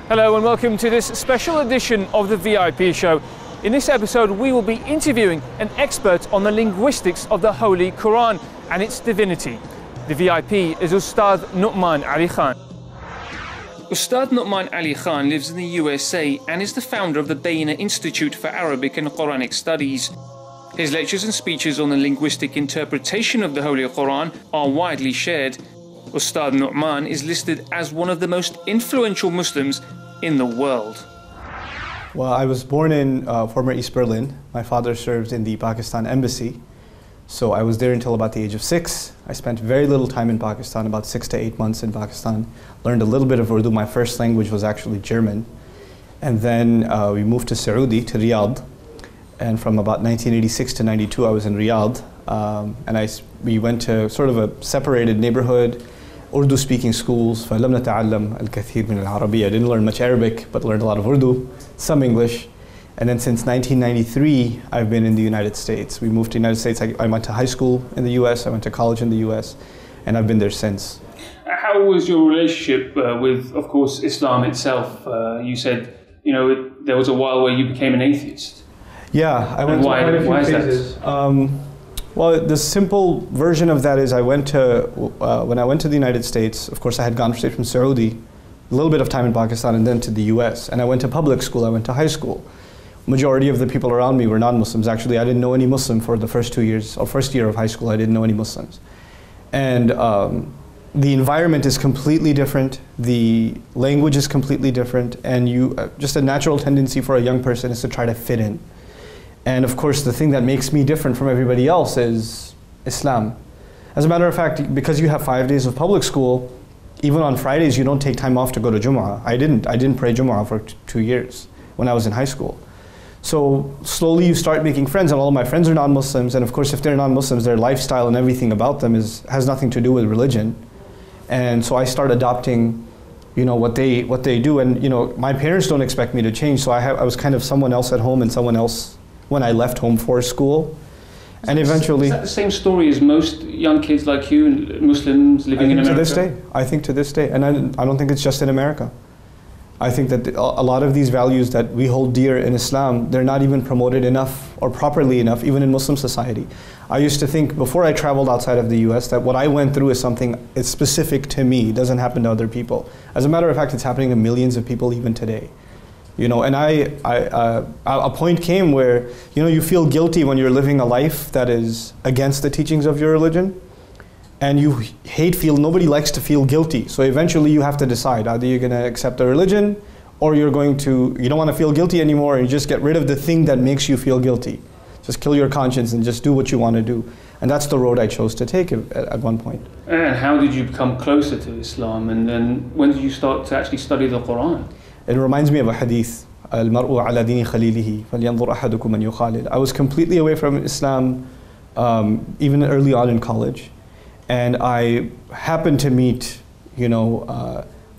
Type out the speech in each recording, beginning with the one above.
Hello and welcome to this special edition of the VIP show. In this episode we will be interviewing an expert on the linguistics of the Holy Quran and its divinity. The VIP is Ustad Nouman Ali Khan. Ustad Nouman Ali Khan lives in the USA and is the founder of the Dana Institute for Arabic and Quranic Studies. His lectures and speeches on the linguistic interpretation of the Holy Quran are widely shared. Ustad Nouman is listed as one of the most influential Muslims in the world. Well, I was born in former East Berlin. My father served in the Pakistan embassy. So I was there until about the age of 6. I spent very little time in Pakistan, about 6 to 8 months in Pakistan. Learned a little bit of Urdu. My first language was actually German. And then we moved to Saudi, to Riyadh. And from about 1986 to 92, I was in Riyadh. We went to sort of a separated neighborhood, Urdu-speaking schools. فَلَمْ نَتَعَلَّمْ الْكَثِيرُ مِنَ الْعَرَبِيَّة. I didn't learn much Arabic, but learned a lot of Urdu, some English. And then since 1993, I've been in the United States. We moved to the United States. I went to high school in the US, I went to college in the US, and I've been there since. How was your relationship with, of course, Islam itself? You said, there was a while where you became an atheist. Yeah, I went why, to quite a few why is phases. that? Well, the simple version of that is when I went to the United States, of course I had gone straight from Saudi, a little bit of time in Pakistan and then to the US. And I went to public school, I went to high school. Majority of the people around me were non-Muslims. Actually, I didn't know any Muslim for the first 2 years, or first year of high school, I didn't know any Muslims. And the environment is completely different, the language is completely different, and just a natural tendency for a young person is to try to fit in. And of course, the thing that makes me different from everybody else is Islam. As a matter of fact, because you have 5 days of public school, even on Fridays you don't take time off to go to Jumu'ah. I didn't pray Jumu'ah for 2 years when I was in high school. So slowly you start making friends, and all of my friends are non-Muslims, and of course if they're non-Muslims, their lifestyle and everything about them has nothing to do with religion. And so I start adopting what they do, and my parents don't expect me to change, so I was kind of someone else at home and someone else when I left home for school. And eventually... Is that the same story as most young kids like you, Muslims living in America? To this day. I think to this day. And I don't think it's just in America. I think that a lot of these values that we hold dear in Islam, they're not even promoted enough or properly enough, even in Muslim society. I used to think, before I traveled outside of the US, that what I went through is something it's specific to me, it doesn't happen to other people. As a matter of fact, it's happening to millions of people even today. And a point came where, you feel guilty when you're living a life that is against the teachings of your religion, and you nobody likes to feel guilty. So eventually you have to decide, either you're going to accept the religion, or you don't want to feel guilty anymore, and you just get rid of the thing that makes you feel guilty. Just kill your conscience and just do what you want to do. And that's the road I chose to take at one point. And how did you become closer to Islam? And then when did you start to actually study the Quran? It reminds me of a hadith, المرء على دين خليله فلينظر أحدكم من يخالل. I was completely away from Islam even early on in college, and I happened to meet, قدر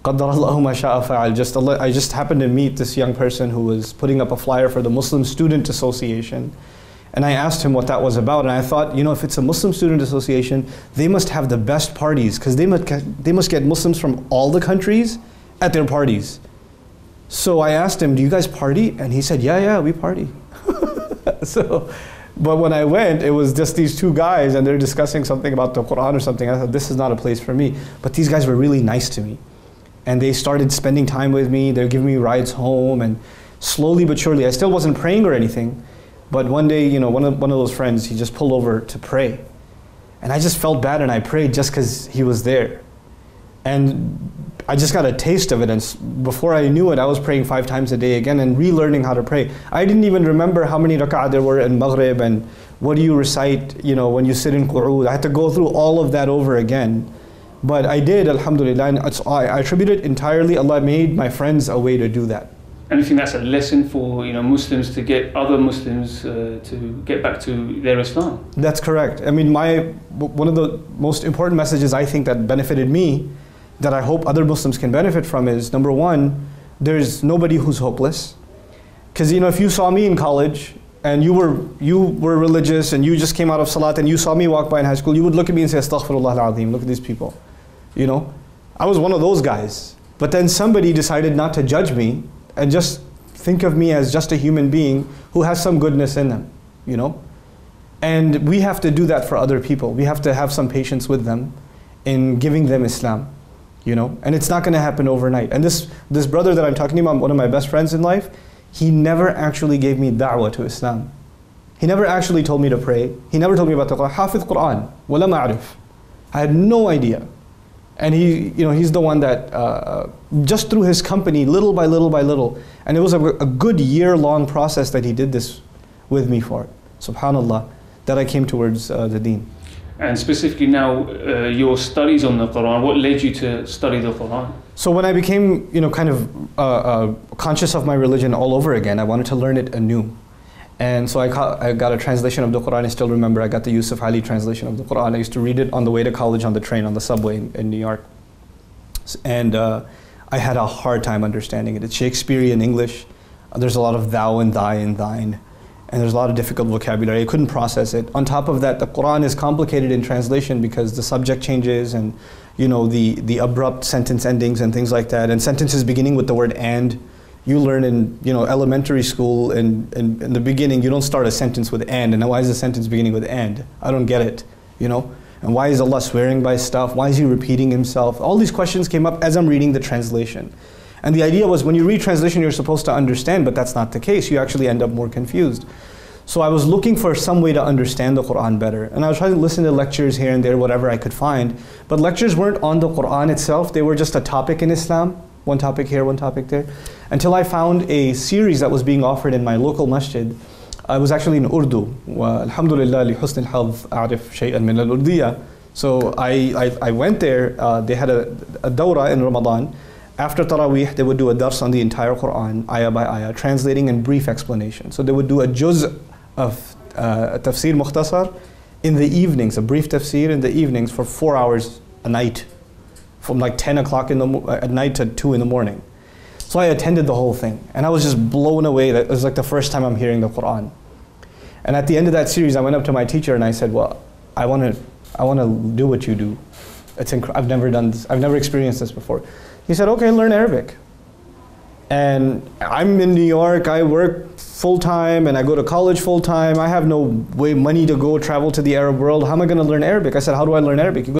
الله ما شاء فعل. I just happened to meet this young person who was putting up a flyer for the Muslim Student Association, and I asked him what that was about, and I thought, if it's a Muslim Student Association, they must have the best parties, because they must get Muslims from all the countries at their parties. So I asked him, do you guys party? And he said, yeah, we party. But when I went, it was just these two guys, and they're discussing something about the Quran or something. I thought, this is not a place for me. But these guys were really nice to me. And they started spending time with me. They were giving me rides home, and slowly but surely, I still wasn't praying or anything. But one day, one of those friends, he just pulled over to pray. And I just felt bad, and I prayed just because he was there. And I just got a taste of it, and before I knew it, I was praying 5 times a day again and relearning how to pray. I didn't even remember how many rak'ah there were in Maghrib and what do you recite, when you sit in qu'ud. I had to go through all of that over again. But I did, alhamdulillah, and I attribute it entirely, Allah made my friends a way to do that. And I think that's a lesson for Muslims to get other Muslims to get back to their Islam. That's correct. I mean, one of the most important messages I think that benefited me, that I hope other Muslims can benefit from, is number one, there's nobody who's hopeless. Because if you saw me in college and you were religious and you just came out of Salat and you saw me walk by in high school, you would look at me and say, Astaghfirullah al-Azim, look at these people. I was one of those guys. But then somebody decided not to judge me and just think of me as just a human being who has some goodness in them, you know? And we have to do that for other people. We have to have some patience with them in giving them Islam, you know? And it's not going to happen overnight. And this brother that I'm talking about, one of my best friends in life, he never actually gave me da'wah to Islam. He never actually told me to pray. He never told me about the Quran. Hafiz Quran, wala ma'arif. I had no idea. And he's the one that, just through his company, little by little by little, and it was a good year-long process that he did this with me for, subhanallah, that I came towards the deen. And specifically now, your studies on the Quran, what led you to study the Quran? So when I became, kind of conscious of my religion all over again, I wanted to learn it anew. And so I got a translation of the Quran. I still remember I got the Yusuf Ali translation of the Quran. I used to read it on the way to college on the train, on the subway in New York. And I had a hard time understanding it. It's Shakespearean English. There's a lot of thou and thy and thine. And there's a lot of difficult vocabulary. I couldn't process it. On top of that, the Quran is complicated in translation because the subject changes and the abrupt sentence endings and things like that. And sentences beginning with the word and. You learn in elementary school and in the beginning you don't start a sentence with and why is the sentence beginning with and? I don't get it, And why is Allah swearing by stuff? Why is He repeating Himself? All these questions came up as I'm reading the translation. And the idea was when you read translation you're supposed to understand, but that's not the case. You actually end up more confused. So I was looking for some way to understand the Quran better. And I was trying to listen to lectures here and there, whatever I could find. But lectures weren't on the Quran itself. They were just a topic in Islam. One topic here, one topic there. Until I found a series that was being offered in my local masjid. I was actually in Urdu. Alhamdulillah li husn al-hadh a'rif shay'an min al-Urdiyya. So I went there. They had a dawra in Ramadan. After Taraweeh, they would do a dars on the entire Quran, ayah by ayah, translating and brief explanation. So they would do a juz of tafsir mukhtasar in the evenings, a brief tafsir in the evenings for 4 hours a night. From like 10 o'clock at night to 2 in the morning. So I attended the whole thing. And I was just blown away. That it was like the first time I'm hearing the Quran. And at the end of that series, I went up to my teacher and I said, well, I want to do what you do. I've never done this. I've never experienced this before. He said, okay, learn Arabic. And I'm in New York. I work full-time and I go to college full-time. I have no money to go travel to the Arab world. How am I going to learn Arabic? I said, how do I learn Arabic? He goes,